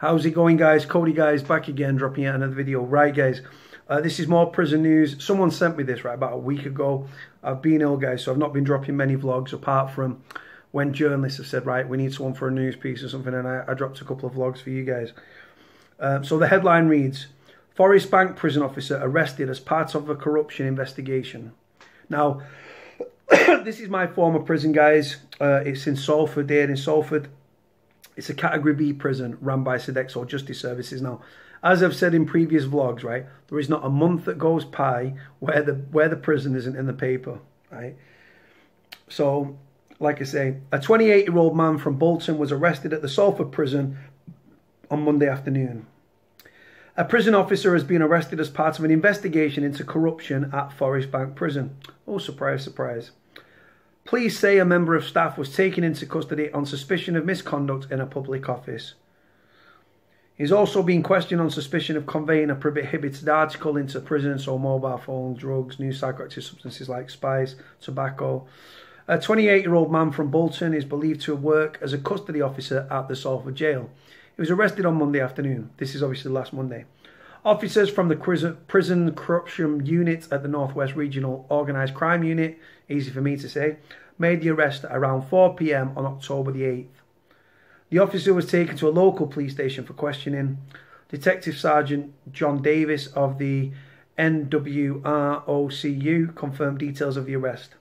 How's it going, guys? Cody, guys, back again, dropping out another video. Right, guys, this is more prison news. Someone sent me this, right, about a week ago. I've been ill, guys, so I've not been dropping many vlogs apart from when journalists have said, right, we need someone for a news piece or something, and I dropped a couple of vlogs for you guys. So the headline reads, Forest Bank prison officer arrested as part of a corruption investigation. Now, this is my former prison, guys. It's in Salford, there in Salford. It's a Category B prison run by Sodexo Justice Services. Now, as I've said in previous vlogs, right, there is not a month that goes by where the prison isn't in the paper, right? So, like I say, a 28-year-old man from Bolton was arrested at the Salford prison on Monday afternoon. A prison officer has been arrested as part of an investigation into corruption at Forest Bank prison. Oh, surprise, surprise. Police say a member of staff was taken into custody on suspicion of misconduct in a public office. He's also been questioned on suspicion of conveying a prohibited article into prison, so mobile phones, drugs, new psychoactive substances like spice, tobacco. A 28-year-old man from Bolton is believed to have worked as a custody officer at the Salford jail. He was arrested on Monday afternoon. This is obviously last Monday. Officers from the Prison Corruption Unit at the Northwest Regional Organised Crime Unit, easy for me to say, made the arrest at around 4 p.m. on October the 8th. The officer was taken to a local police station for questioning. Detective Sergeant John Davis of the NWROCU confirmed details of the arrest.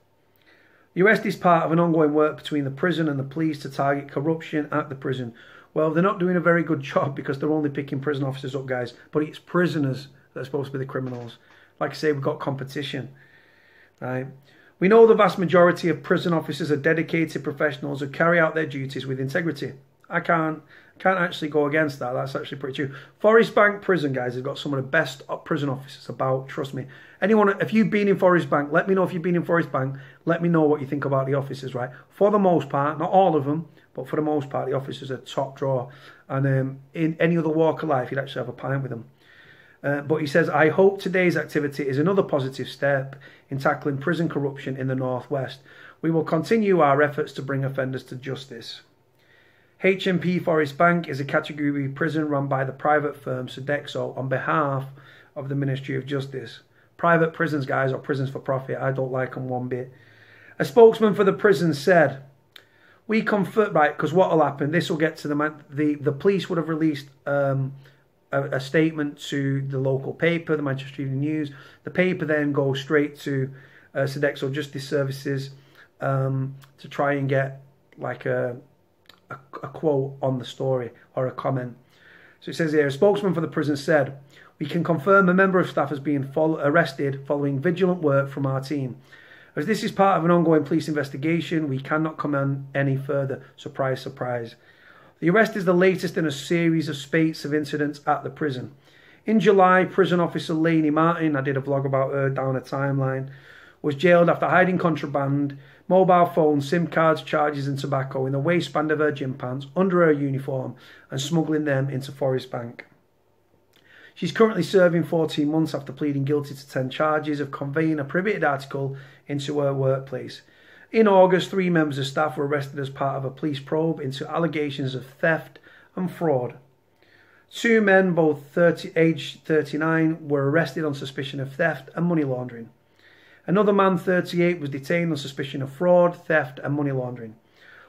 The arrest is part of an ongoing work between the prison and the police to target corruption at the prison. Well, they're not doing a very good job because they're only picking prison officers up, guys. But it's prisoners that are supposed to be the criminals. Like I say, we've got competition, right? We know the vast majority of prison officers are dedicated professionals who carry out their duties with integrity. I can't actually go against that. That's actually pretty true. Forest Bank prison, guys, has got some of the best prison officers about. Trust me. Anyone, if you've been in Forest Bank, let me know if you've been in Forest Bank. Let me know what you think about the officers, right? For the most part, not all of them, but for the most part, the officers are top drawer. And in any other walk of life, you'd actually have a pint with them. But he says, I hope today's activity is another positive step in tackling prison corruption in the Northwest. We will continue our efforts to bring offenders to justice. HMP Forest Bank is a Category B prison run by the private firm Sodexo on behalf of the Ministry of Justice. Private prisons, guys, or prisons for profit. I don't like them one bit. A spokesman for the prison said, we confirm, right, because what will happen, this will get to the police would have released a statement to the local paper, the Manchester Evening News. The paper then goes straight to Sodexo Justice Services to try and get like a quote on the story or a comment. So it says here, a spokesman for the prison said, we can confirm a member of staff has been arrested following vigilant work from our team. As this is part of an ongoing police investigation, we cannot comment any further. Surprise, surprise. The arrest is the latest in a series of spates of incidents at the prison. In July, prison officer Lachey Martin, I did a vlog about her down a timeline, was jailed after hiding contraband, mobile phones, SIM cards, charges and tobacco in the waistband of her gym pants under her uniform and smuggling them into Forest Bank. She's currently serving 14 months after pleading guilty to 10 charges of conveying a prohibited article into her workplace. In August, 3 members of staff were arrested as part of a police probe into allegations of theft and fraud. 2 men, both aged 39, were arrested on suspicion of theft and money laundering. Another man, 38, was detained on suspicion of fraud, theft and money laundering.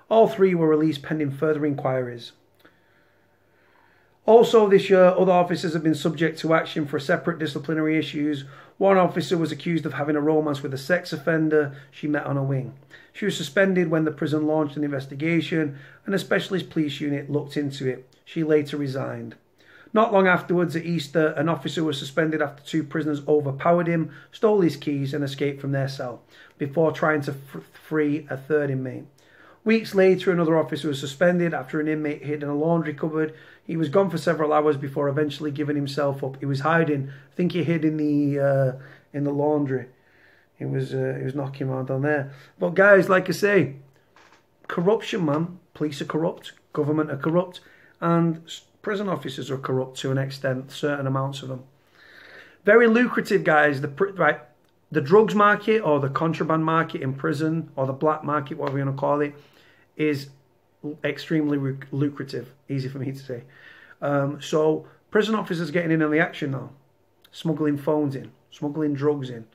All 3 were released pending further inquiries. Also this year, other officers have been subject to action for separate disciplinary issues. One officer was accused of having a romance with a sex offender she met on a wing. She was suspended when the prison launched an investigation and a specialist police unit looked into it. She later resigned. Not long afterwards, at Easter, an officer was suspended after 2 prisoners overpowered him, stole his keys and escaped from their cell, before trying to free a 3rd inmate. Weeks later, another officer was suspended after an inmate hid in a laundry cupboard. He was gone for several hours before eventually giving himself up. He was hiding. I think he hid in the laundry. He was knocking around on there. But guys, like I say, corruption, man. Police are corrupt. Government are corrupt. And prison officers are corrupt to an extent, certain amounts of them. Very lucrative, guys. The drugs market or the contraband market in prison or the black market, whatever you want to call it, is extremely lucrative. Easy for me to say. So prison officers getting in on the action now, smuggling phones in, smuggling drugs in.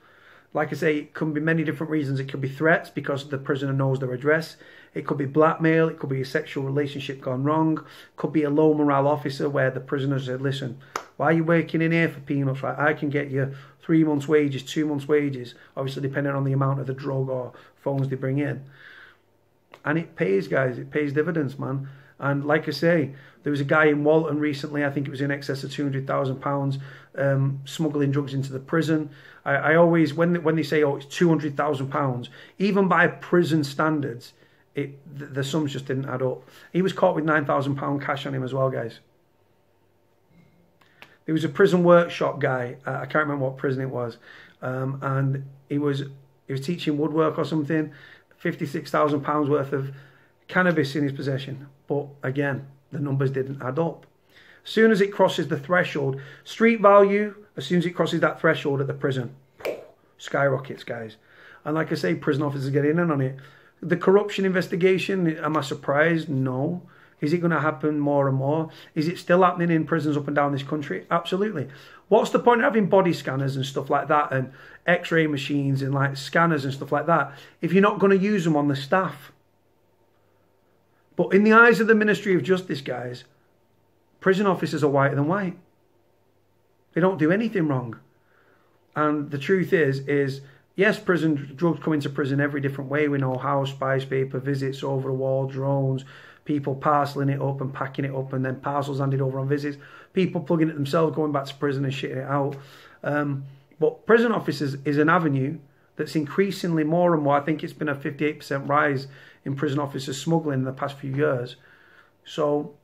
Like I say, it can be many different reasons. It could be threats because the prisoner knows their address. It could be blackmail. It could be a sexual relationship gone wrong. It could be a low morale officer where the prisoner said, listen, why are you working in here for peanuts? Right? I can get you 3 months' wages, 2 months' wages, obviously depending on the amount of the drug or phones they bring in. And it pays, guys. It pays dividends, man. And like I say, there was a guy in Walton recently, I think it was in excess of £200,000, smuggling drugs into the prison. I always, when they say, oh, it's £200,000, even by prison standards, the sums just didn't add up. He was caught with £9,000 cash on him as well, guys. There was a prison workshop guy, I can't remember what prison it was, and he was teaching woodwork or something, £56,000 worth of cannabis in his possession. But again, the numbers didn't add up. As soon as it crosses the threshold, street value, as soon as it crosses that threshold at the prison, skyrockets, guys. And like I say, prison officers get in on it. The corruption investigation, am I surprised? No. Is it going to happen more and more? Is it still happening in prisons up and down this country? Absolutely. What's the point of having body scanners and stuff like that and x-ray machines and like scanners and stuff like that if you're not going to use them on the staff? But in the eyes of the Ministry of Justice, guys, prison officers are whiter than white. They don't do anything wrong. And the truth is yes, drugs come into prison every different way. We know house, spice paper, visits over the wall, drones, people parceling it up and packing it up and then parcels handed over on visits, people plugging it themselves, going back to prison and shitting it out. But prison officers is an avenue that's increasingly more and more. I think it's been a 58% rise in prison officers smuggling in the past few years. So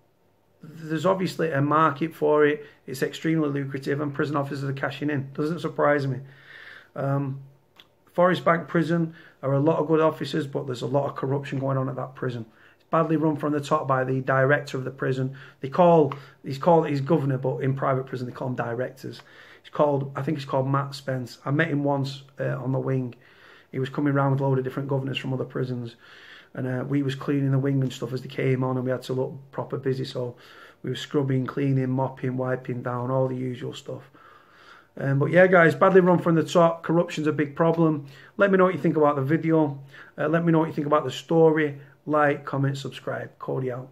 there's obviously a market for it. It's extremely lucrative and prison officers are cashing in. Doesn't surprise me. Forest Bank Prison are a lot of good officers, but there's a lot of corruption going on at that prison. It's badly run from the top by the director of the prison. He's called governor, but in private prison they call him directors. I think it's called Matt Spence. I met him once on the wing. He was coming around with a load of different governors from other prisons. And we was cleaning the wing and stuff as they came on, and we had to look proper busy. So we were scrubbing, cleaning, mopping, wiping down, all the usual stuff. But yeah, guys, badly run from the top. Corruption's a big problem. Let me know what you think about the video. Let me know what you think about the story. Like, comment, subscribe. Cody out.